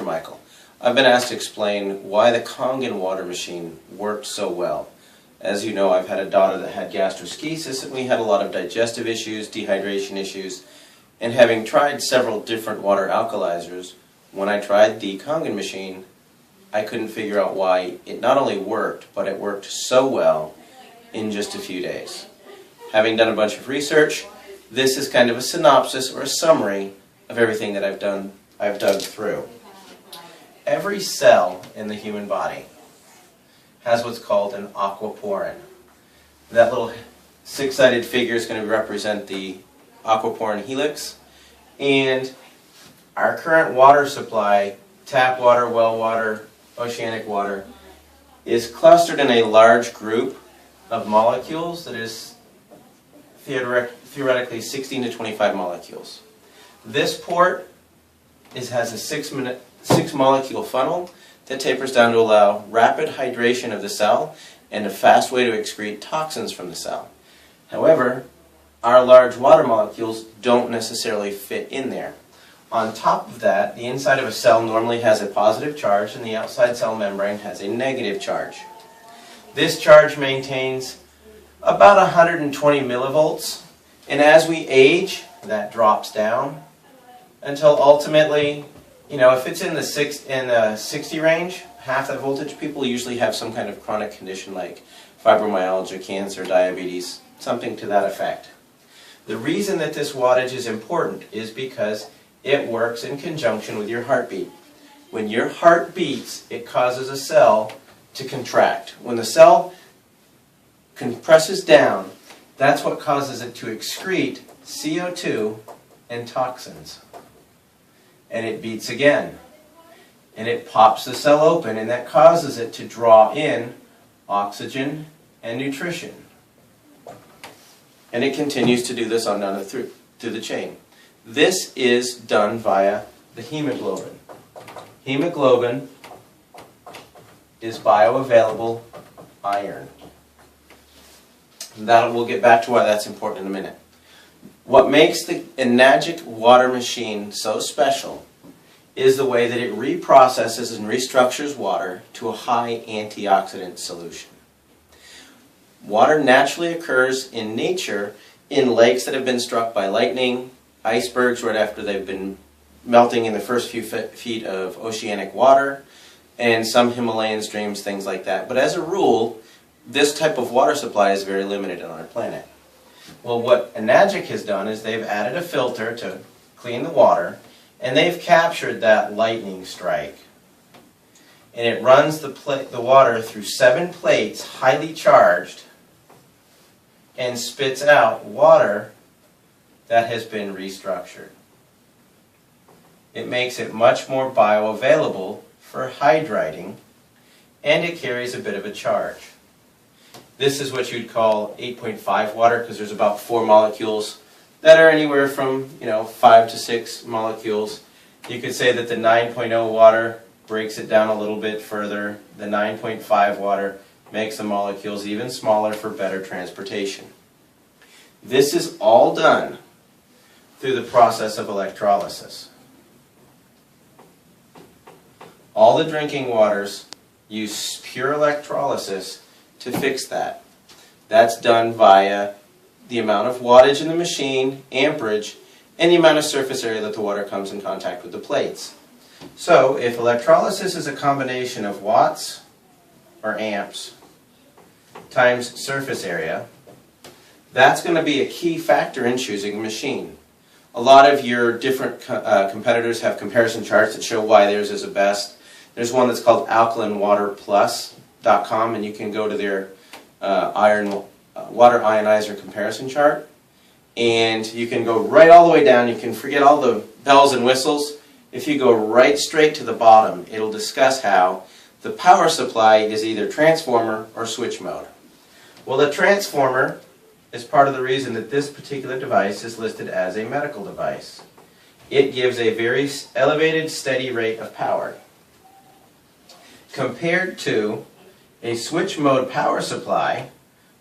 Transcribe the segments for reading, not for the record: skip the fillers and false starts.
Dr. Michael. I've been asked to explain why the Kangen water machine worked so well. As you know, I've had a daughter that had gastroschisis, and we had a lot of digestive issues, dehydration issues, and having tried several different water alkalizers, when I tried the Kangen machine, I couldn't figure out why it not only worked, but it worked so well in just a few days. Having done a bunch of research, this is kind of a synopsis or a summary of everything that I've dug through. Every cell in the human body has what's called an aquaporin. That little six-sided figure is going to represent the aquaporin helix, and our current water supply, tap water, well water, oceanic water, is clustered in a large group of molecules that is theoretically 16 to 25 molecules. This port has a six molecule funnel that tapers down to allow rapid hydration of the cell and a fast way to excrete toxins from the cell. However, our large water molecules don't necessarily fit in there. On top of that, the inside of a cell normally has a positive charge and the outside cell membrane has a negative charge. This charge maintains about 120 millivolts, and as we age, that drops down until ultimately, if it's in the 60 range, half that voltage, people usually have some kind of chronic condition like fibromyalgia, cancer, diabetes, something to that effect. The reason that this wattage is important is because it works in conjunction with your heartbeat. When your heart beats, it causes a cell to contract. When the cell compresses down, that's what causes it to excrete CO2 and toxins. And it beats again. And it pops the cell open, and that causes it to draw in oxygen and nutrition. And it continues to do this on down through the chain. This is done via the hemoglobin. Hemoglobin is bioavailable iron. We'll get back to why that's important in a minute. What makes the Enagic water machine so special is the way that it reprocesses and restructures water to a high antioxidant solution. Water naturally occurs in nature in lakes that have been struck by lightning, icebergs right after they've been melting in the first few feet of oceanic water, and some Himalayan streams, things like that. But as a rule, this type of water supply is very limited on our planet. Well, what Enagic has done is they've added a filter to clean the water, and they've captured that lightning strike. And it runs the water through 7 plates, highly charged, and spits out water that has been restructured. It makes it much more bioavailable for hydrating, and it carries a bit of a charge. This is what you'd call 8.5 water, because there's about 4 molecules that are anywhere from 5 to 6 molecules. You could say that the 9.0 water breaks it down a little bit further. The 9.5 water makes the molecules even smaller for better transportation. This is all done through the process of electrolysis. All the drinking waters use pure electrolysis to fix that. That's done via the amount of wattage in the machine, amperage, and the amount of surface area that the water comes in contact with the plates. So if electrolysis is a combination of watts or amps times surface area, that's going to be a key factor in choosing a machine. A lot of your different competitors have comparison charts that show why theirs is the best. There's one that's called AlkalineWaterPlus.com, and you can go to their water ionizer comparison chart, and you can go right all the way down. You can forget all the bells and whistles. If you go right straight to the bottom, it'll discuss how the power supply is either transformer or switch mode. Well, the transformer is part of the reason that this particular device is listed as a medical device. It gives a very elevated, steady rate of power, compared to a switch mode power supply,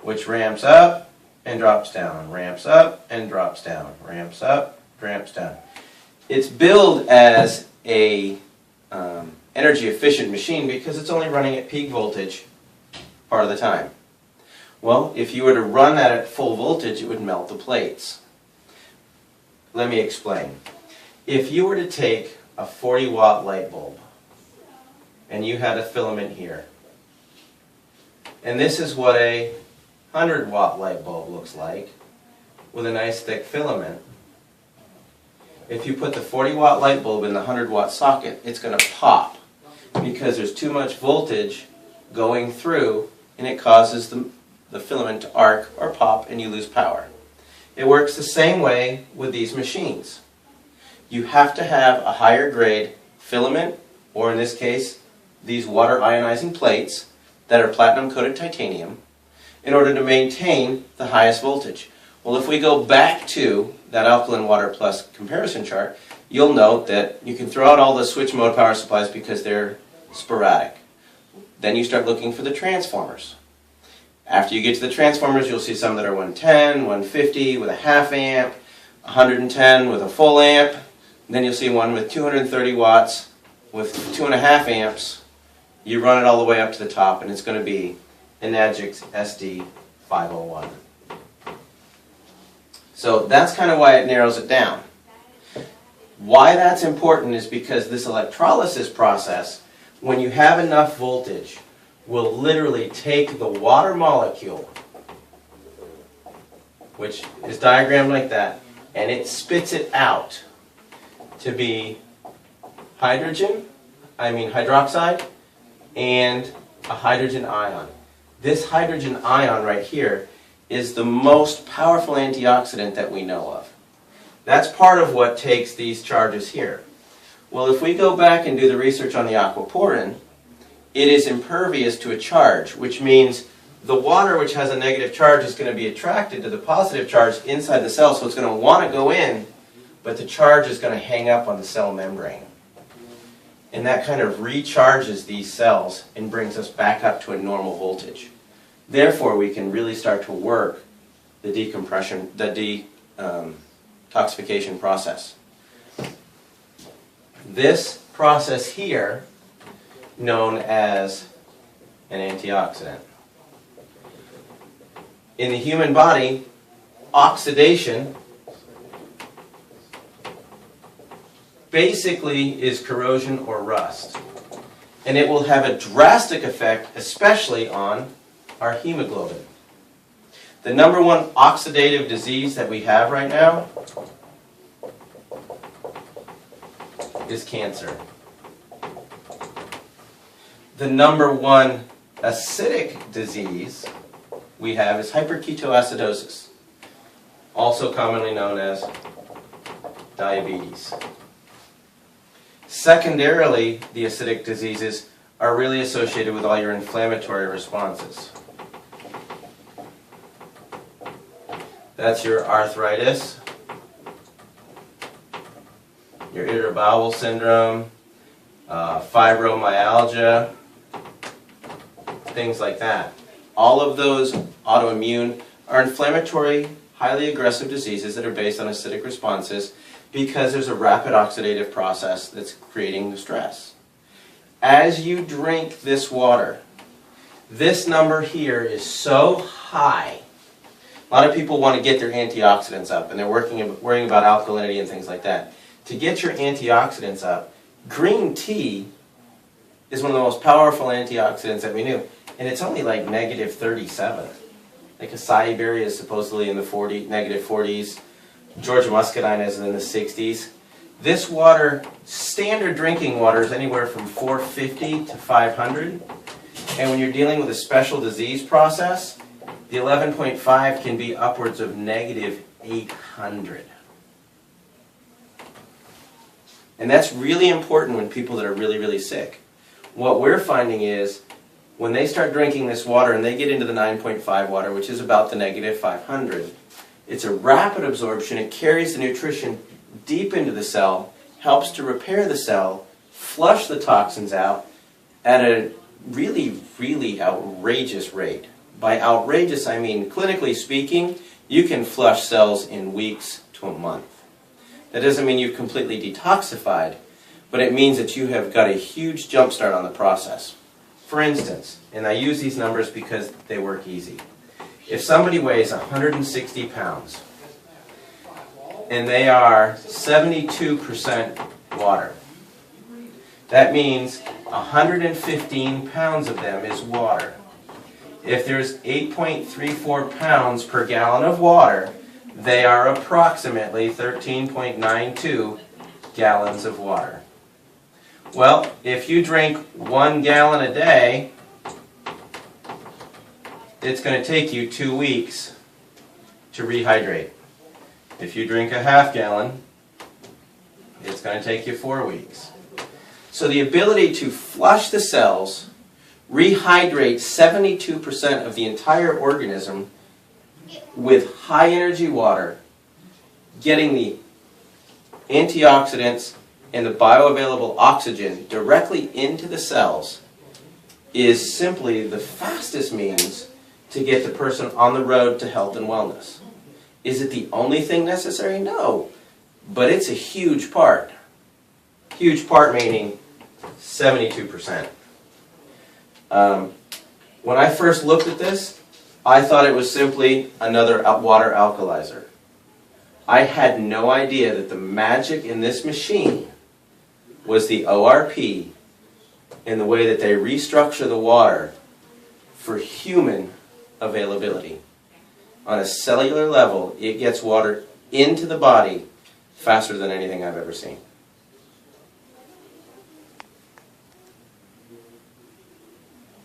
which ramps up and drops down, ramps up and drops down, ramps up, ramps down. It's billed as a energy efficient machine because it's only running at peak voltage part of the time. Well, if you were to run that at full voltage, it would melt the plates. Let me explain. If you were to take a 40-watt light bulb and you had a filament here, and this is what a 100-watt light bulb looks like with a nice thick filament. If you put the 40-watt light bulb in the 100-watt socket, it's going to pop because there's too much voltage going through and it causes the filament to arc or pop and you lose power. It works the same way with these machines. You have to have a higher grade filament, or in this case, these water ionizing plates that are platinum coated titanium, in order to maintain the highest voltage. Well, if we go back to that alkaline water plus comparison chart, you'll note that you can throw out all the switch mode power supplies because they're sporadic. Then you start looking for the transformers. After you get to the transformers, you'll see some that are 110, 150 with a half amp, 110 with a full amp. Then you'll see one with 230 watts with 2.5 amps. You run it all the way up to the top and it's going to be Enagic's SD501. So that's kind of why it narrows it down. Why that's important is because this electrolysis process, when you have enough voltage, will literally take the water molecule, which is diagrammed like that, and it spits it out to be hydroxide and a hydrogen ion. This hydrogen ion right here is the most powerful antioxidant that we know of. That's part of what takes these charges here. Well, if we go back and do the research on the aquaporin, it is impervious to a charge, which means the water which has a negative charge is going to be attracted to the positive charge inside the cell, so it's going to want to go in, but the charge is going to hang up on the cell membrane. And that kind of recharges these cells and brings us back up to a normal voltage. Therefore, we can really start to work the detoxification process. This process here, known as an antioxidant. In the human body, oxidation basically is corrosion or rust. And it will have a drastic effect, especially on our hemoglobin. The number one oxidative disease that we have right now is cancer. The number one acidic disease we have is hyperketoacidosis, also commonly known as diabetes. Secondarily, the acidic diseases are really associated with all your inflammatory responses. That's your arthritis, your irritable bowel syndrome, fibromyalgia, things like that. All of those autoimmune are inflammatory, highly aggressive diseases that are based on acidic responses because there's a rapid oxidative process that's creating the stress. As you drink this water, this number here is so high. A lot of people want to get their antioxidants up and they're worrying about alkalinity and things like that. To get your antioxidants up, green tea is one of the most powerful antioxidants that we knew. And it's only like negative 37. Like acai berry is supposedly in the negative 40s. Georgia muscadine is in the 60s. This water, standard drinking water, is anywhere from 450 to 500. And when you're dealing with a special disease process, the 11.5 can be upwards of negative 800. And that's really important when people that are really, really sick. What we're finding is when they start drinking this water and they get into the 9.5 water, which is about the negative 500, it's a rapid absorption. It carries the nutrition deep into the cell, helps to repair the cell, flush the toxins out at a really, really outrageous rate. By outrageous, I mean, clinically speaking, you can flush cells in weeks to a month. That doesn't mean you've completely detoxified, but it means that you have got a huge jump start on the process. For instance, and I use these numbers because they work easy. If somebody weighs 160 pounds and they are 72% water, that means 115 pounds of them is water. If there's 8.34 pounds per gallon of water, they are approximately 13.92 gallons of water. Well, if you drink 1 gallon a day, it's going to take you 2 weeks to rehydrate. If you drink a half gallon, it's going to take you 4 weeks. So the ability to flush the cells, rehydrate 72% of the entire organism with high energy water, getting the antioxidants and the bioavailable oxygen directly into the cells, is simply the fastest means to get the person on the road to health and wellness. Is it the only thing necessary? No. But it's a huge part. Huge part meaning 72%. When I first looked at this, I thought it was simply another water alkalizer. I had no idea that the magic in this machine was the ORP and the way that they restructure the water for human availability. On a cellular level, it gets water into the body faster than anything I've ever seen.